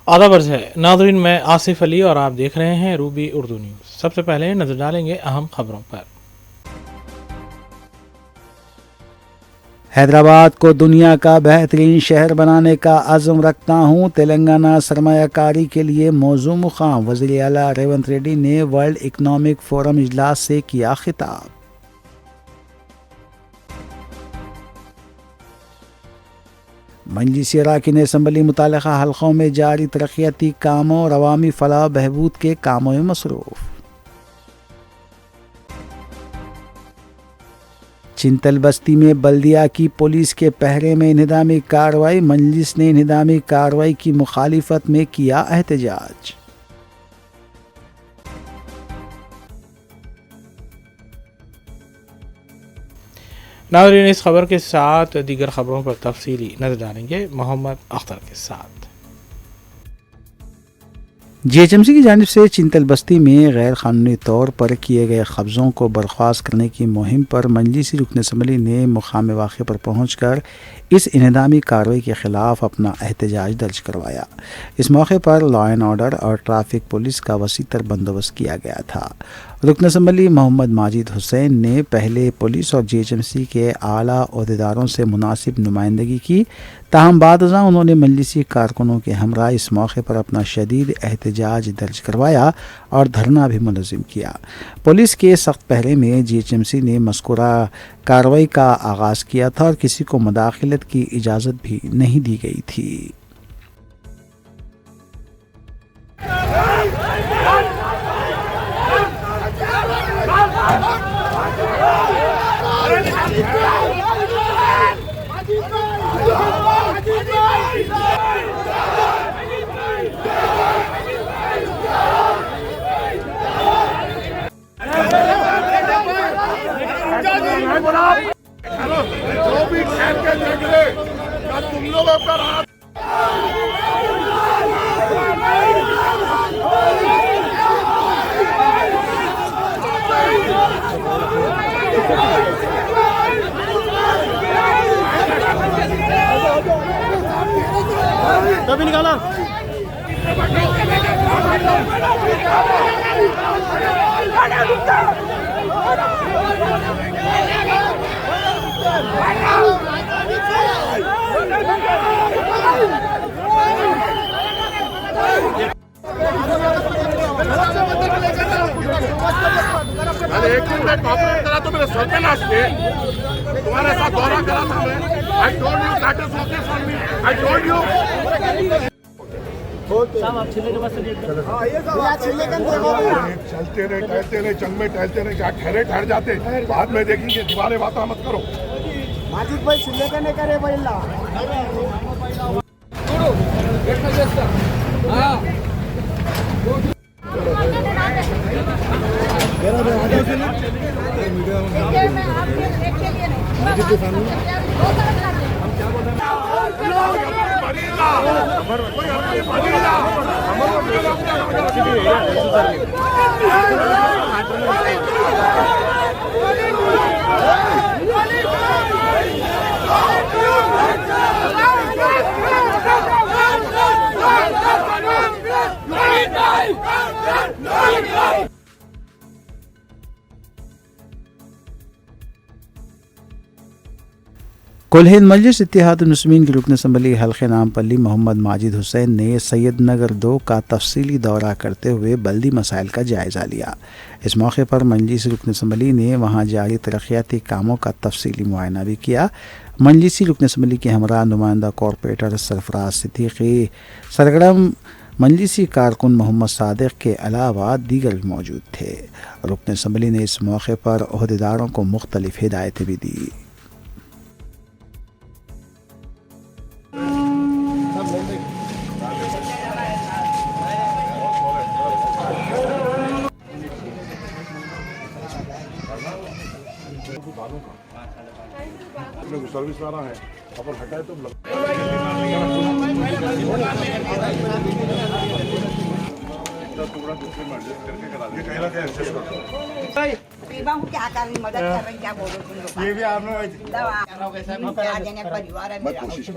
आदाब अर्ज़ है नाज़रीन, मैं आसिफ अली और आप देख रहे हैं रूबी उर्दू न्यूज़। सबसे पहले नज़र डालेंगे अहम खबरों पर। हैदराबाद को दुनिया का बेहतरीन शहर बनाने का अज़्म रखता हूँ, तेलंगाना सरमायाकारी के लिए मौजू मुक़ाम। वज़ीर आला रेवंत रेड्डी ने वर्ल्ड इकनॉमिक फोरम इजलास से किया खिताब। मजलिस अरकान असम्बली मुतालिका हल्कों में जारी तरक्याती कामों और अवामी फलाह बहबूद के कामों में मसरूफ़। चिंतल बस्ती में बल्दिया की पुलिस के पहरे में इन्हिदामी कार्रवाई। मजलिस ने इन्हिदामी कार्रवाई की मुखालिफत में किया एहतजाज। नाज़रीन, इस खबर के साथ दीगर खबरों पर तफसीली नज़र डालेंगे मोहम्मद अख्तर के साथ। जीएचएमसी की जानिब से चिंतल बस्ती में गैर कानूनी तौर पर किए गए कब्ज़ों को बर्खास्त करने की मुहिम पर मजलिसी रुकन असम्बली ने मुकाम वाक़े पर पहुँच कर इस इन्हदामी कार्रवाई के ख़िलाफ़ अपना एहतजाज दर्ज करवाया। इस मौके पर लॉ एंड ऑर्डर और ट्रैफिक पुलिस का वसीतर बंदोबस्त किया गया था। रुकन असम्बली मोहम्मद माजिद हुसैन ने पहले पुलिस और जीएचएमसी के आला ओहदेदारों से मुनासिब नुमाइंदगी की, ताहम बाद उन्होंने मजलिसी कारकुनों के हमरा इस मौके पर अपना शदीद एहतजाज दर्ज करवाया और धरना भी मुनज़्ज़म किया। पुलिस के सख्त पहरे में जीएचएमसी ने मज़कूरा कार्रवाई का आगाज़ किया था और किसी को मुदाखलत की इजाज़त भी नहीं दी गई थी। जो भी खेल के देख ले, तुम लोगों का रात कभी निकाला एक दिन मैं कॉपरेट करा तो मेरे सर पे नाच के तुम्हारे साथ दौरा करा था मैं। I told you that is okay for me. I told you. चलते रहे टहलते रहे, जंग में टहलते रहे, क्या ठहरे ठहर जाते, बाद में देखेंगे। दीवारें बातें मत करो। माजिद भाई चिल्ले का नहीं करे बैला कुल हिंद मजलिस इत्तेहादुल मुस्लिमीन के रुकन असम्बली हल्के नामपल्ली मोहम्मद माजिद हुसैन ने सैयद नगर 2 का तफसीली दौरा करते हुए बल्दी मसाइल का जायज़ा लिया। इस मौके पर मजलिस रुकन असम्बली ने वहां जारी तरक्याती कामों का तफसीली मुआयना भी किया। मजलिसी रुकन असम्बली के हमरा नुमाइंदा कॉरपोरेटर सरफराज सिद्दीकी, सरगर्म मजलिसी कारकुन मोहम्मद सादिक के अलावा दीगर भी मौजूद थे। रुकन असम्बली ने इस मौके पर ओहदेदारों को मुख्तलिफ हिदायतें भी दी। सर्विस वाला है, अपन हटाए तो पीवा हूँ क्या कर रही मदद कर रही क्या बोलो तुम लोग ये भी आपने दवा क्या देने परिवार है मेरा कोशिश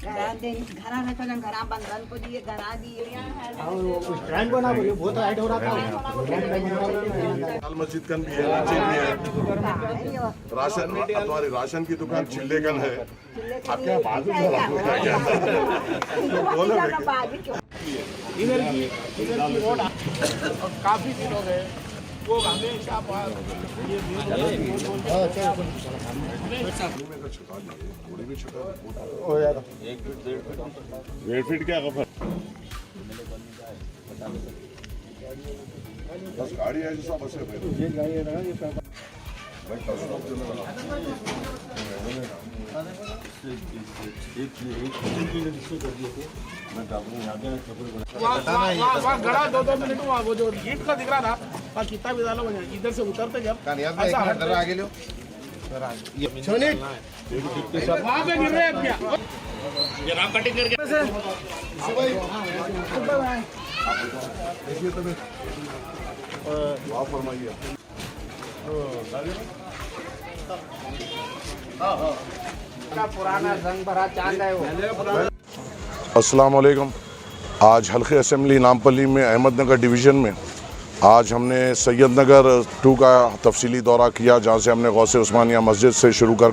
घरा दे घरा न चलन घरा बंधन को दिए घरा दिए स्टैंड बना बोलिए बहुत हाइट हो रहा था लाल मस्जिद कन भी है, मस्जिद भी है, राशन तुम्हारी राशन की दुकान चिल्लेगन है। आपके यहाँ बाजू में बोलो इधर की रोड काफी दिन हो गए वो हमेशा डेढ़ फीट क्या खबर बस गाड़ी है सब बस है वहाँ गड़ा 2-2 मिनट हुआ वो जो ईंट का दिख रहा था वहाँ कितना भी डालो इधर से उतरते जब ऐसा आगे लो वहाँ पे गिर रहे हैं क्या ये राम कटिंग करके देखिए तो आप फरमाइए पुराना रंग भरा चांद है वो। अस्सलाम वालेकुम। आज हल्के असेंबली नामपल्ली में अहमदनगर डिवीज़न में आज हमने सैयदनगर 2 का तफसीली दौरा किया, जहाँ से हमने गौसे उस्मानिया मस्जिद से शुरू कर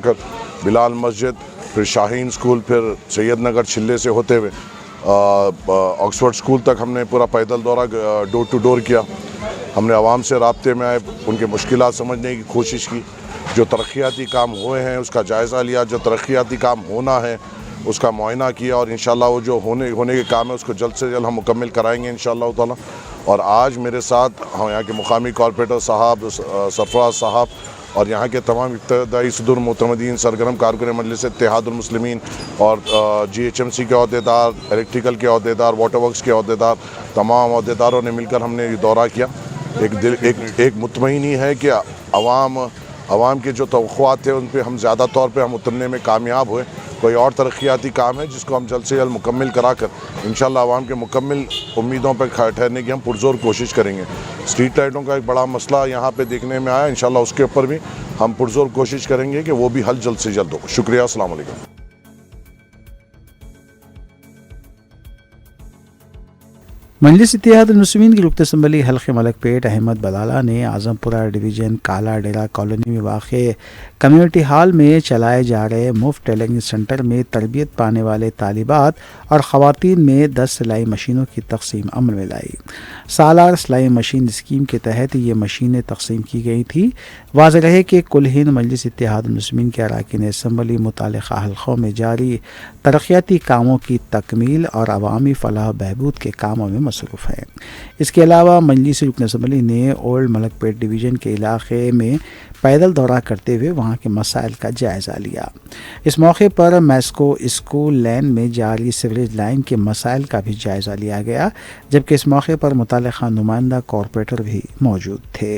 बिलाल मस्जिद, फिर शाहीन स्कूल, फिर सैयदनगर छिल्ले से होते हुए ऑक्सफोर्ड स्कूल तक हमने पूरा पैदल दौरा डोर टू डोर किया। हमने आवाम से राब्ते में आए, उनके मुश्किलात समझने की कोशिश की, जो तरक्याती काम हुए हैं उसका जायज़ा लिया, जो तरक्याती काम होना है उसका मुआयना किया और इंशाल्लाह वो जो होने के काम है उसको जल्द से जल्द हम मुकम्मल कराएंगे इंशाल्लाह ताला। और आज मेरे साथ हम यहाँ के मुकामी कॉरपोरेटर साहब, सरफराज साहब और यहाँ के तमाम इब्तदाई सदर मोतमदीन सरगर्म कारकुन मजलिस इत्तेहादुल मुस्लिमीन और GHMC के अहदेदार, इलेक्ट्रिकल के अहदेदार, वाटर वर्क्स के अहदेदार, तमाम अहदेदारों ने मिलकर हमने ये दौरा किया। एक मुतमईनी है कि आवाम के जो तवक्कुआत थे उन पे हम ज़्यादा तौर पे हम उतरने में कामयाब हुए। कोई और तरक्याती काम है जिसको हम जल्द से जल्द मुकम्मल कराकर इंशाल्लाह आवाम के मुकम्मल उम्मीदों पर ठहरने की हम पुरजोर कोशिश करेंगे। स्ट्रीट लाइटों का एक बड़ा मसला यहाँ पे देखने में आया, इंशाल्लाह उसके ऊपर भी हम पुरजोर कोशिश करेंगे कि वो भी हल जल्द से जल्द हो। शुक्रिया, अस्सलाम वालेकुम। मजलिस इत्तेहादुल मुस्लिमीन की रुकन असम्बली हल्के मलकपेट अहमद बलाला ने आजमपुरा डिवीज़न काला डेरा कॉलोनी में वाक़ कम्युनिटी हॉल में चलाए जा रहे मुफ्त टेलरिंग सेंटर में तरबियत पाने वाले तालिबात और ख़वातीन में 10 सिलाई मशीनों की तकसीम अमल में लाई। सालार सिलाई मशीन स्कीम के तहत ये मशीनें तकसीम की गई थी। वाज़ेह रहे कि कुल हिंद मजलिस इत्तेहादुल मुस्लिमीन के अरकान असम्बली मुतालिका हल्कों में जारी तरक्याती कामों की तकमील और अवामी फलाह बहबूद के कामों में मसरूफ़ है। इसके अलावा मजलिस रुकन असम्बली ने ओल्ड मलकपेट डिवीज़न के इलाके में पैदल दौरा करते हुए वहाँ के मसाइल का जायज़ा लिया। इस मौके पर मैस्को स्कूल लैन में जारी सीवरेज लाइन के मसाइल का भी जायज़ा लिया गया, जबकि इस मौके पर मुतालिका नुमाइंदा कॉरपोरेटर भी मौजूद थे।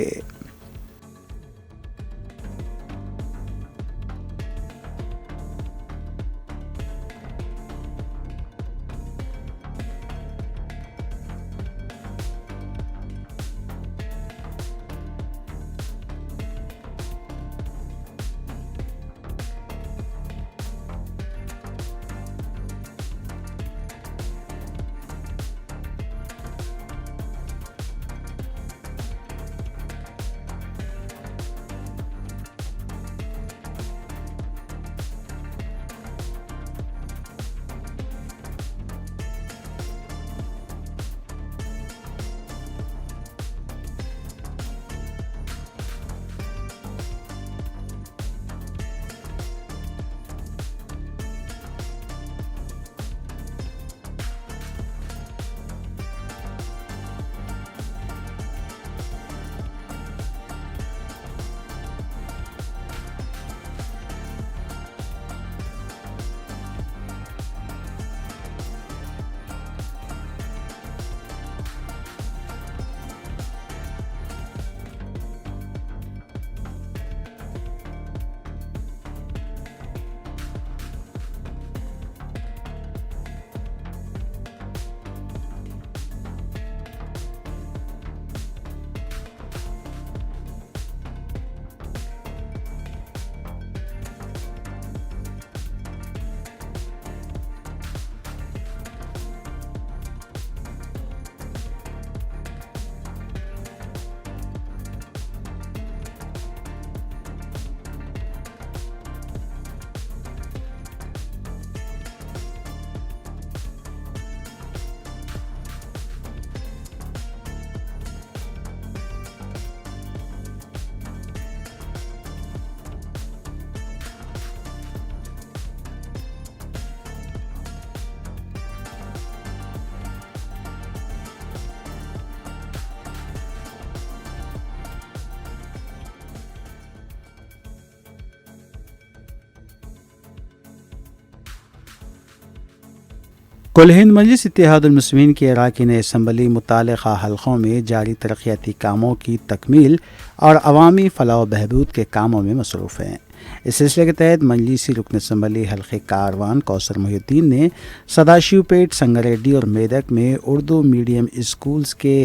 कुल हिंद मजलिस इत्तेहादुल मुस्लिमीन के अरकान असम्बली मुतालिका हलक़ों में जारी तरक्याती कामों की तकमील और अवामी फलाह व बहबूद के कामों में मसरूफ़ हैं। इस सिलसिले के तहत मजलिसी रुकन असम्बली हल्क़े कारवान कौसर मोहिउद्दीन ने सदाशिवपेट, संगारेड्डी और मेदक में उर्दू मीडियम स्कूल्स के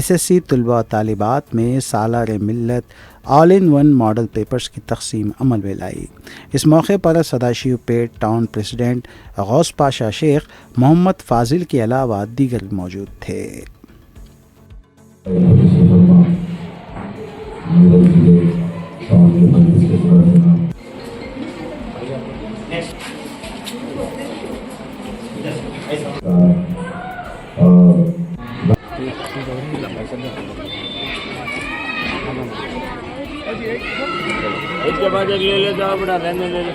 SSC तलबा तालिबात में सालार मिल्लत all in one model papers की तकसीम अमल में लाई। इस मौके पर सदाशिवपेट टाउन प्रेसिडेंट गौस पाशा शेख मोहम्मद फाजिल के अलावा दीगर मौजूद थे। इसके बाद एक ले ले जाओ बड़ा रहने ले ले।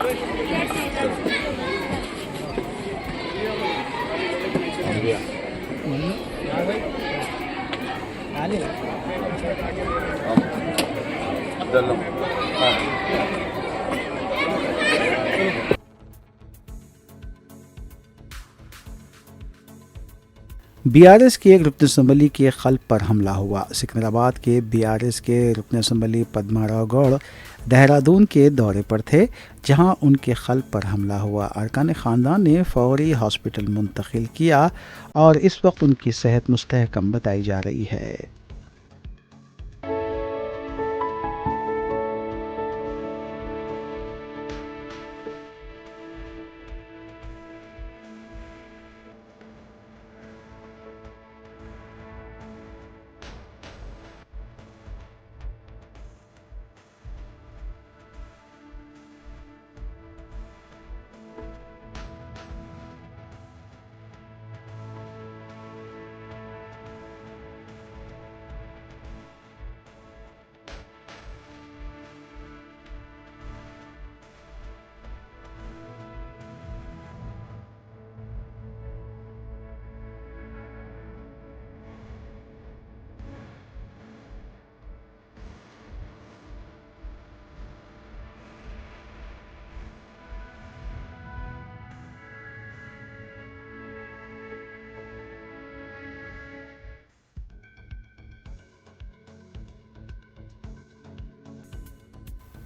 BRS के एक रुकन असम्बली के खल्ब पर हमला हुआ। सिकंदराबाद के BRS के रुकन असम्बली पद्माराव गौड़ देहरादून के दौरे पर थे, जहां उनके खल्ब पर हमला हुआ। अरकान ख़ानदान ने फौरी हॉस्पिटल मुंतकिल किया और इस वक्त उनकी सेहत मुस्तहकम बताई जा रही है।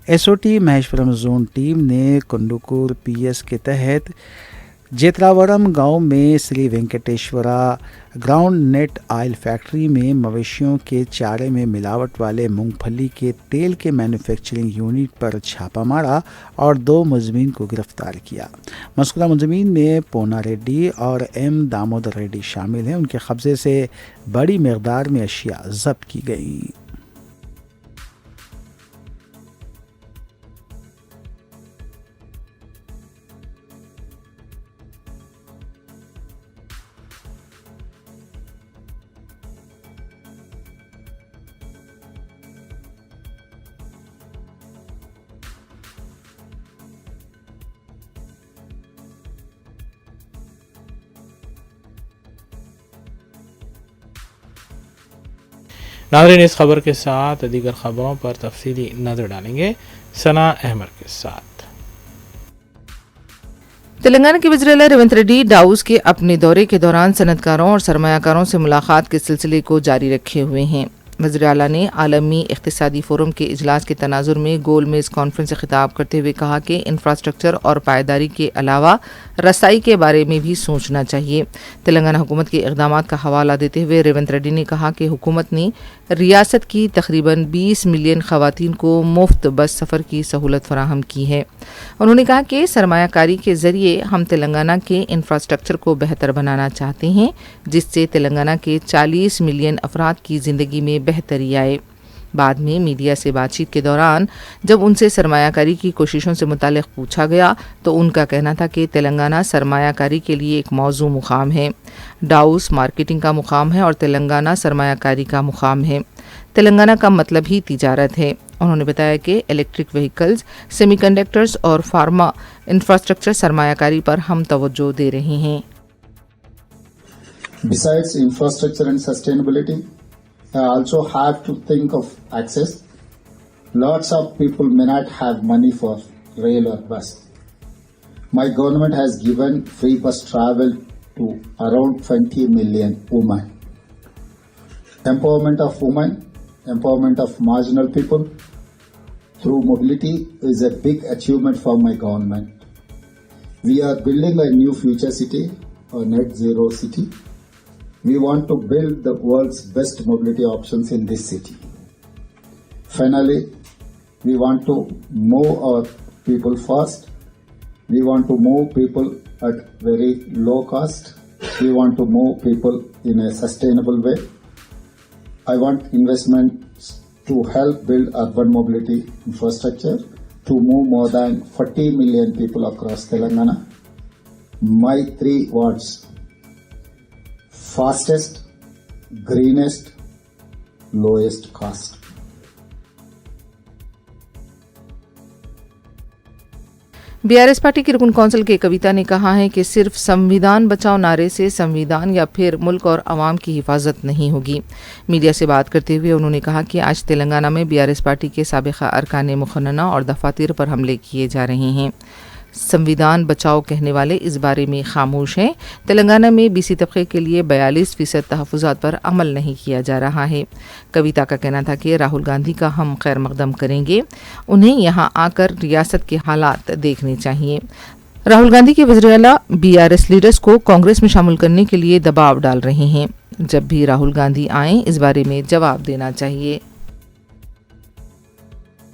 SOT महेश्वरम जोन टीम ने कुंडुकूर PS के तहत जेतरावरम गांव में Shri Venkateshwara groundnut oil factory में मवेशियों के चारे में मिलावट वाले मूंगफली के तेल के मैन्युफैक्चरिंग यूनिट पर छापा मारा और 2 मुलजमीन को गिरफ्तार किया। मज़कूरा मुलजमीन में पोना रेड्डी और M दामोदर रेड्डी शामिल हैं। उनके कब्जे से बड़ी मकदार में अशिया जब्त की गई। नाज़रीन, इस खबर के साथ दीगर खबरों पर तफसीली नज़र डालेंगे सना अहमद के साथ। तेलंगाना के वज़ीर आला रेवंत रेड्डी डाउस के अपने दौरे के दौरान सनतकारों और सरमायाकारों से मुलाकात के सिलसिले को जारी रखे हुए हैं। वज़ीर आला ने आलमी इक़्तिसादी फोरम के इजलास के तनाजुर में गोल मेज़ कॉन्फ्रेंस से खिताब करते हुए कहा कि इंफ्रास्ट्रक्चर और पायदारी के अलावा रसाई के बारे में भी सोचना चाहिए। तेलंगाना हुकूमत के इक़दाम का हवाला देते हुए रेवंत रेड्डी ने कहा कि हुकूमत ने रियासत की तकरीबन 20 मिलियन ख़वातीन को मुफ्त बस सफ़र की सहूलत फराहम की है। उन्होंने कहा कि सरमायाकारी के ज़रिए हम तेलंगाना के इंफ्रास्ट्रक्चर को बेहतर बनाना चाहते हैं, जिससे तेलंगाना के 40 मिलियन अफराद की ज़िंदगी में बेहतरी आए। बाद में मीडिया से बातचीत के दौरान जब उनसे सरमायाकारी की कोशिशों से मुतालिक पूछा गया तो उनका कहना था कि तेलंगाना सरमायाकारी के लिए एक मौजू मुकाम है। डाउस मार्केटिंग का मुकाम है और तेलंगाना सरमायाकारी का मुकाम है। तेलंगाना का मतलब ही तिजारत है। उन्होंने बताया कि इलेक्ट्रिक व्हीकल्स, सेमीकंडक्टर्स और फार्मा इंफ्रास्ट्रक्चर सरमायाकारी पर हम तवज्जो दे रहे हैं। Besides infrastructure and sustainability, I also have to think of access. Lots of people may not have money for rail or bus. My government has given free bus travel to around 20 million women. Empowerment of women, empowerment of marginal people through mobility is a big achievement for my government. We are building a new future city, a net zero city. We want to build the world's best mobility options in this city. Finally, we want to move our people fast. We want to move people at very low cost. We want to move people in a sustainable way. I want investments to help build urban mobility infrastructure to move more than 40 million people across Telangana. My 3 words: fastest, greenest, lowest cost. BRS party की रुकन council के कविता ने कहा है कि सिर्फ संविधान बचाओ नारे से संविधान या फिर मुल्क और आवाम की हिफाजत नहीं होगी। मीडिया से बात करते हुए उन्होंने कहा कि आज तेलंगाना में बीआरएस पार्टी के साबिक़ा अरकान मुखन्ना और दफातर पर हमले किए जा रहे हैं। संविधान बचाओ कहने वाले इस बारे में खामोश हैं। तेलंगाना में बीसी तबके के लिए 42% तहफ़्फ़ुज़ात पर अमल नहीं किया जा रहा है। कविता का कहना था कि राहुल गांधी का हम खैर मकदम करेंगे, उन्हें यहाँ आकर रियासत के हालात देखने चाहिए। राहुल गांधी के वज़ीर आला बीआरएस लीडर्स को कांग्रेस में शामिल करने के लिए दबाव डाल रहे हैं। जब भी राहुल गांधी आएँ इस बारे में जवाब देना चाहिए।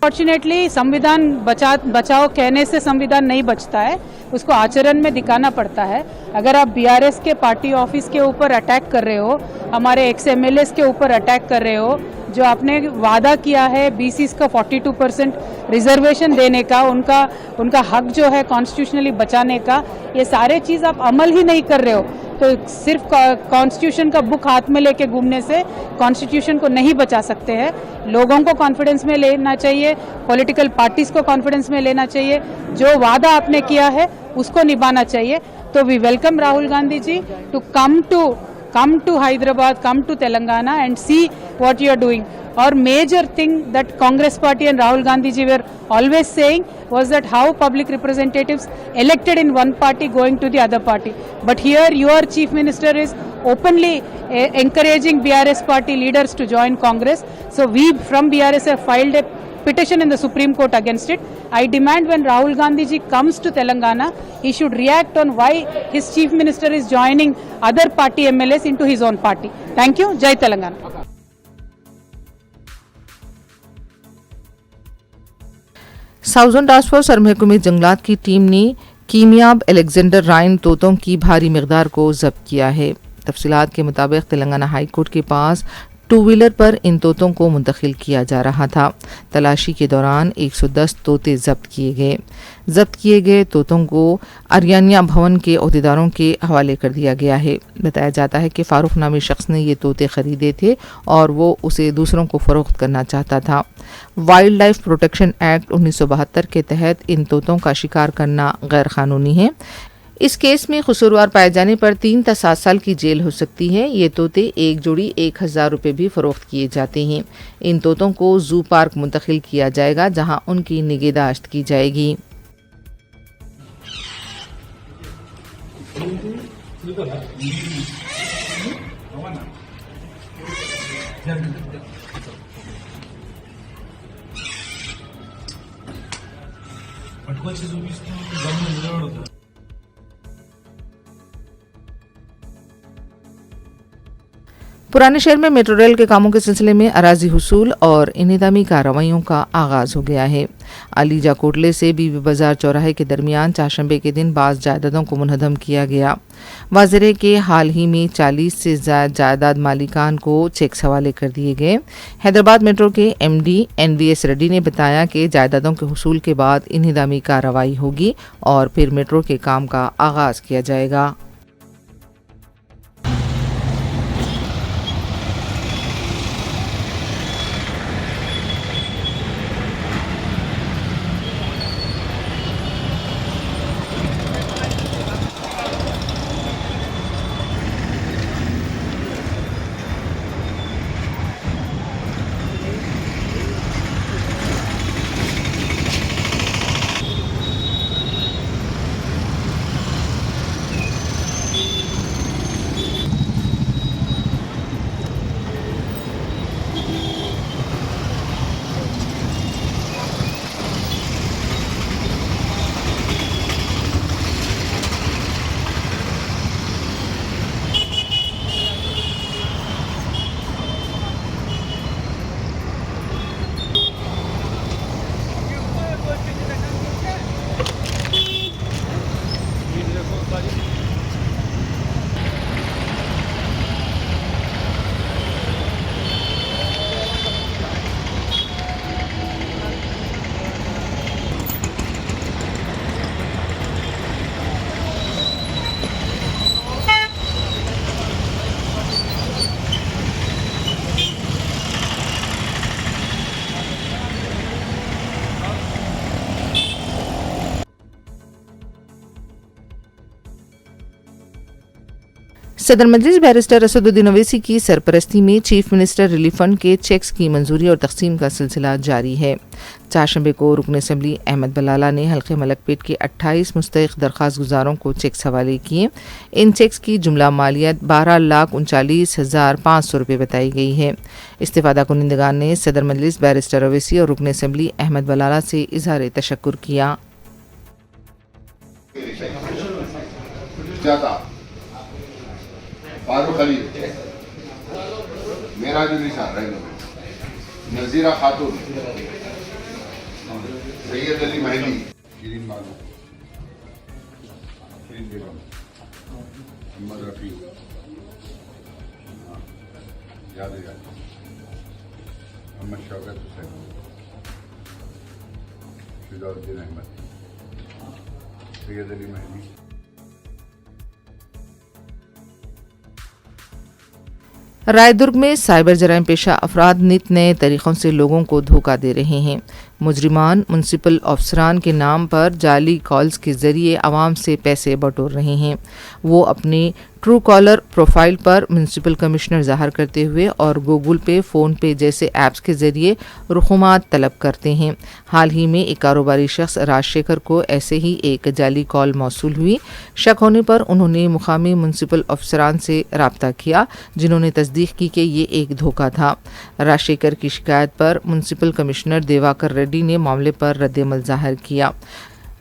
फॉर्चुनेटली संविधान बचाओ कहने से संविधान नहीं बचता है, उसको आचरण में दिखाना पड़ता है। अगर आप बीआरएस के पार्टी ऑफिस के ऊपर अटैक कर रहे हो, हमारे एक्स एमएलएस के ऊपर अटैक कर रहे हो, जो आपने वादा किया है बीसीस का 42% रिजर्वेशन देने का, उनका हक जो है कॉन्स्टिट्यूशनली बचाने का, ये सारे चीज़ आप अमल ही नहीं कर रहे हो। तो सिर्फ कॉन्स्टिट्यूशन का बुक हाथ में लेके घूमने से कॉन्स्टिट्यूशन को नहीं बचा सकते हैं। लोगों को कॉन्फिडेंस में लेना चाहिए, पॉलिटिकल पार्टीज को कॉन्फिडेंस में लेना चाहिए, जो वादा आपने किया है उसको निभाना चाहिए। तो we welcome Rahul Gandhi ji to come to Hyderabad, come to Telangana and see what you are doing. Or major thing that Congress party and Rahul Gandhi ji were always saying was that how public representatives elected in one party going to the other party. But here your chief minister is openly encouraging BRS party leaders to join Congress. So we from BRS have filed a petition in the Supreme Court against it. I demand when Rahul Gandhi ji comes to Telangana, he should react on why his chief minister is joining other party MLAs into his own party. Thank you. Jai Telangana. साउजन task force और महकमे जंगलात की team ने कीमियाब Alexander राइन तोतों की भारी मिकदार को जब्त किया है। तफसीलात के मुताबिक तेलंगाना हाई कोर्ट के पास 2 व्हीलर पर इन तोतों को मुंतकिल किया जा रहा था। तलाशी के दौरान 110 तोते जब्त किए गए। जब्त किए गए तोतों को अरियानिया भवन के अहदेदारों के हवाले कर दिया गया है। बताया जाता है कि फारूक नामी शख्स ने ये तोते खरीदे थे और वो उसे दूसरों को फरोख्त करना चाहता था। वाइल्ड लाइफ प्रोटेक्शन एक्ट 1972 के तहत इन तोतों का शिकार करना गैर कानूनी है। इस केस में कसूरवार पाए जाने पर 3 से 7 साल की जेल हो सकती है। ये तोते एक जोड़ी 1000 रुपये भी फरोख्त किए जाते हैं। इन तोतों को जू पार्क मुंतकिल किया जाएगा जहां उनकी निगहदाश्त की जाएगी। पुराने शहर में मेट्रो रेल के कामों के सिलसिले में अराजी हुसूल और इनेदामी कार्रवाइयों का आगाज हो गया है। अलीजा कोटले से बीबी बाजार चौराहे के दरमियान चारशंबे के दिन बाज़ जायदादों को मुनहदम किया गया। वाज़ेह है कि हाल ही में 40 से ज़्यादा जायदाद मालिकान को चेक्स हवाले कर दिए गए। हैदराबाद मेट्रो के MD NVS रेड्डी ने बताया कि जायदादों के हुसूल के बाद इनेदामी कार्रवाई होगी और फिर मेट्रो के काम का आगाज किया जाएगा। सदर मजलिस बैरिस्टर असदुद्दीन ओवैसी की सरपरस्ती में चीफ मिनिस्टर रिलीफ फंड के चेक्स की मंजूरी और तकसीम का सिलसिला जारी है। चारशंबे को रुकन असम्बली अहमद बलाला ने हल्के मलकपेट के 28 मुस्तहिक दरख्वास्त गुजारों को चेक्स हवाले किए। इन चेक्स की जुमला मालियत 12,39,500 रुपये बताई गई है। इस्तिफादा कुनिंदगान ने सदर मजलिस बैरिस्टर ओवैसी और रुकन असम्बली अहमद बलाला से इजहार तशक्कुर किया। फारूक अली, मेराजुनिसा, नजीरा खातून, सैयद अली महदी, शिरीन बानो, शिरीन बेगम, मोहम्मद रफी, याद मोहम्मद शौकत हुसैन, फिजाउद्दीन अहमद, सैयद अली महदी। रायदुर्ग में साइबर जराइम पेशा अफराद नित नए तरीक़ों से लोगों को धोखा दे रहे हैं। मुजरिमान म्युनिसिपल अफसरान के नाम पर जाली कॉल्स के ज़रिए आवाम से पैसे बटोर रहे हैं। वो अपने ट्रू कॉलर प्रोफाइल पर म्युनिसिपल कमिश्नर ज़ाहिर करते हुए और गूगल पे, फ़ोन पे जैसे ऐप्स के ज़रिए रुखुमात तलब करते हैं। हाल ही में एक कारोबारी शख्स राजशेखर को ऐसे ही एक जाली कॉल मौसूल हुई। शक होने पर उन्होंने मुकामी म्युनिसिपल अफसरान से रब्ता किया, जिन्होंने तस्दीक की कि ये एक धोखा था। राजशेखर की शिकायत पर म्युनिसिपल कमिश्नर दिवाकर रेड्डी ने मामले पर रद्द-ए-अमल ज़ाहिर किया।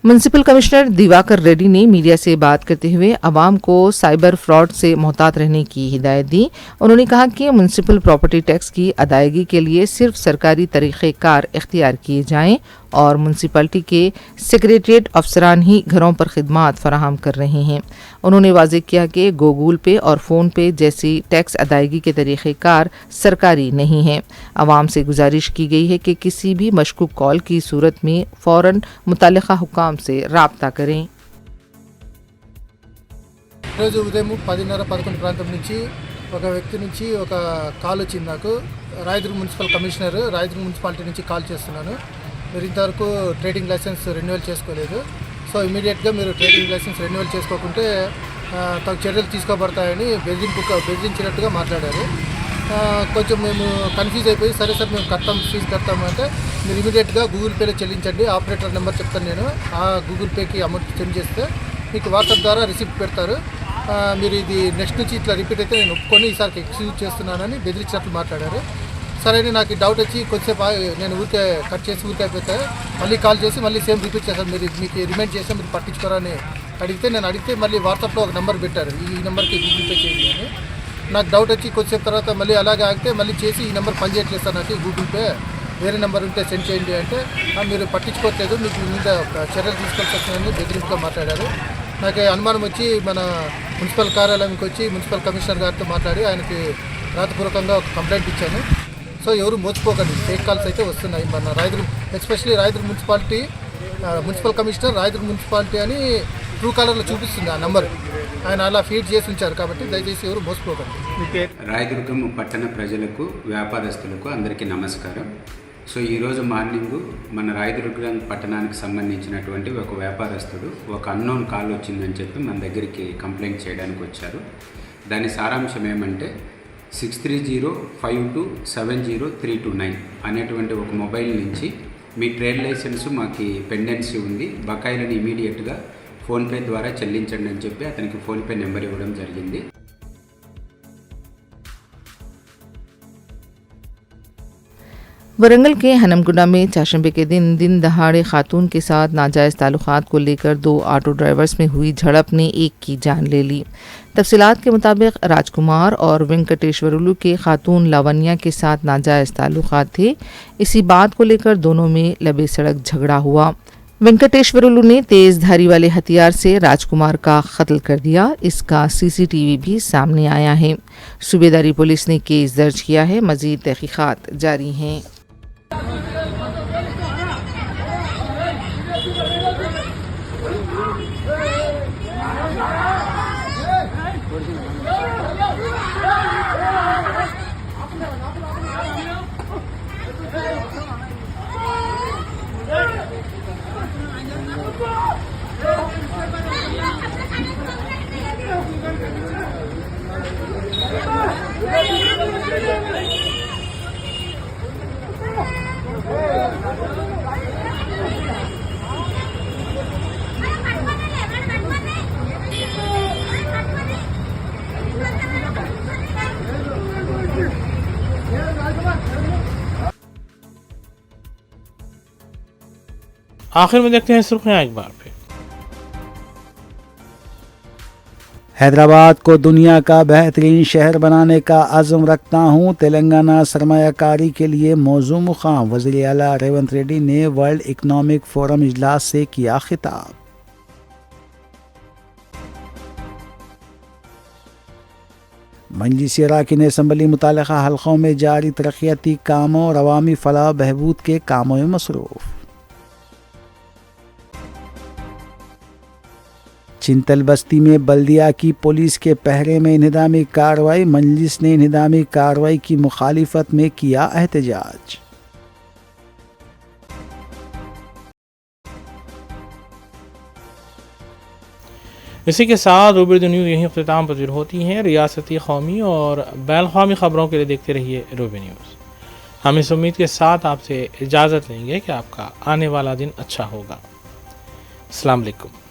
म्युनिसिपल कमिश्नर दिवाकर रेड्डी ने मीडिया से बात करते हुए आवाम को साइबर फ्रॉड से मोहतात रहने की हिदायत दी। उन्होंने कहा कि म्युनिसिपल प्रॉपर्टी टैक्स की अदायगी के लिए सिर्फ सरकारी तरीक़ेकार इख्तियार किए जाएं और म्युनिसिपलिटी के सेक्रेटरीट अफसरान ही घरों पर खिदमात फराहम कर रहे हैं। उन्होंने वाज़ेह किया कि गूगल पे और फ़ोन पे जैसी टैक्स अदायगी के तरीक़ेकार सरकारी नहीं हैं। आवाम से गुजारिश की गई है कि किसी भी मशकूक कॉल की सूरत में फ़ौरन मुतल्लिक़ा हुक्काम से राब्ता करें। రోజు ఉదయం 10:30-11 ప్రాంతం నుంచి ఒక వ్యక్తి నుంచి ఒక కాల్ వచ్చింది నాకు. Rayadurg municipal commissioner Rayadurg municipality నుంచి కాల్ చేస్తున్నాను. మీరు ఇంతవరకు ట్రేడింగ్ లైసెన్స్ రెన్యువల్ చేసుకోలేదు. సో ఇమీడియట్గా మీరు ట్రేడింగ్ లైసెన్స్ రెన్యువల్ చేసుకోకుంటే తగు చర్యలు తీసుకోబడతాయని బెదిరించినట్టుగా మాట్లాడారు. కొంచెం మేము కన్ఫ్యూజ్ అయిపోయి సరే సార్ మేము ఫీజు కడతాము అంటే మీరు ఇమీడియట్గా గూగుల్ పేలో చెల్లించండి, ఆపరేటర్ నెంబర్ చెప్తాను నేను, ఆ గూగుల్ పేకి అమౌంట్ సెండ్ చేస్తే మీకు వాట్సాప్ ద్వారా రిసిప్ట్ పెడతారు. మీరు ఇది నెక్స్ట్ నుంచి ఇట్లా రిపీట్ అయితే నేను ఒప్పుకొని ఈసారికి ఎక్స్క్యూజ్ చేస్తున్నానని బెదిరించినట్లు మాట్లాడారు. సరే నాకు డౌట్ వచ్చి కొద్దిసేపు నేను ఊరికే కట్ చేసి ఊరికే అయిపోతే మళ్ళీ కాల్ చేసి మళ్ళీ సేమ్ రిపీట్ చేశాను. మీరు మీకు రిమైండ్ చేస్తే మీరు పట్టించుకోరని అడిగితే మళ్ళీ వాట్సాప్లో ఒక నెంబర్ పెట్టారు, ఈ నెంబర్కి గూగుల్ పే చేయండి అని. నాకు డౌట్ వచ్చి కొద్దిసేపు తర్వాత మళ్ళీ అలాగే ఆగితే మళ్ళీ చేసి ఈ నెంబర్ పనిచేయట్లేదు సార్, నాకు గూగుల్ పే వేరే నెంబర్ ఉంటే సెండ్ చేయండి అంటే మీరు పట్టించుకోవట్లేదు, మీకు మీద చర్యలు తీసుకోవాల్సి వస్తుందని బెదిరింపుగా మాట్లాడారు. నాకు అనుమానం వచ్చి మన మున్సిపల్ కార్యాలయంకి వచ్చి మున్సిపల్ కమిషనర్ గారితో మాట్లాడి ఆయనకి రాతపూర్వకంగా ఒక కంప్లైంట్ ఇచ్చాను. సో ఎవరు మోసపోకండి, ఫేక్ కాల్స్ అయితే వస్తున్నాయి. మన Rayadurg especially Rayadurg municipality municipal commissioner Rayadurg municipality అని ట్రూ కాలర్లో చూపిస్తుంది ఆ నెంబర్, ఆయన అలా ఫీడ్ చేసి ఉంచారు. కాబట్టి దయచేసి ఎవరు మోసపోకండి. రాయదుర్గం పట్టణ ప్రజలకు, వ్యాపారస్తులకు అందరికీ నమస్కారం. సో ఈరోజు మార్నింగు మన రాయదుర్గం పట్టణానికి సంబంధించినటువంటి ఒక వ్యాపారస్తుడు ఒక అన్నోన్ కాల్ వచ్చిందని చెప్పి మన దగ్గరికి కంప్లైంట్ చేయడానికి వచ్చారు. దాని సారాంశం ఏమంటే 6305270329 అనేటువంటి ఒక మొబైల్ నుంచి మీ ట్రేడ్ లైసెన్సు మాకు పెండెన్సీ ఉంది, బకాయిలను ఇమీడియట్గా ఫోన్పే ద్వారా చెల్లించండి అని చెప్పి అతనికి ఫోన్పే నెంబర్ ఇవ్వడం జరిగింది. वरंगल के हनमकुंडा में चाशंबे के दिन दहाड़े खातून के साथ नाजायज़ ताल्लुकात को लेकर 2 ऑटो ड्राइवर्स में हुई झड़प ने एक की जान ले ली। तफसीलात के मुताबिक राजकुमार और वेंकटेश्वरलू के खातून लावण्या के साथ नाजायज़ ताल्लुकात थे। इसी बात को लेकर दोनों में लबे सड़क झगड़ा हुआ। वेंकटेश्वरलू ने तेज धारी वाले हथियार से राजकुमार का कत्ल कर दिया। इसका सीसीटीवी भी सामने आया है। सूबेदारी पुलिस ने केस दर्ज किया है। मजीद तहकीकात जारी हैं। आखिर में देखते हैं सुर्खियां एक बार फिर। हैदराबाद को दुनिया का बेहतरीन शहर बनाने का अज़्म रखता हूँ। तेलंगाना सरमायाकारी के लिए मौजू मुकाम। वज़ीर आला रेवंत रेड्डी ने वर्ल्ड इकनॉमिक फोरम इजलास से किया खिताब। मजलिस अराकीन असम्बली मुतालिका हल्कों में जारी तरक्याती कामों और अवामी फलाह बहबूद के कामों में मसरूफ़। चिंतल बस्ती में बल्दिया की पुलिस के पहरे में इंहदामी कार्रवाई। मजलिस ने इंहदामी कार्रवाई की मुखालिफत में किया एहतजाज। इसी के साथ रूबी द न्यूज़ यहीं अख्तिताम पजीर होती हैं। रियासती, कौमी और बैन अवी ख़बरों के लिए देखते रहिए रूबी न्यूज़। हम इस उम्मीद के साथ आपसे इजाज़त लेंगे कि आपका आने वाला दिन अच्छा होगा। अस्सलाम वालेकुम।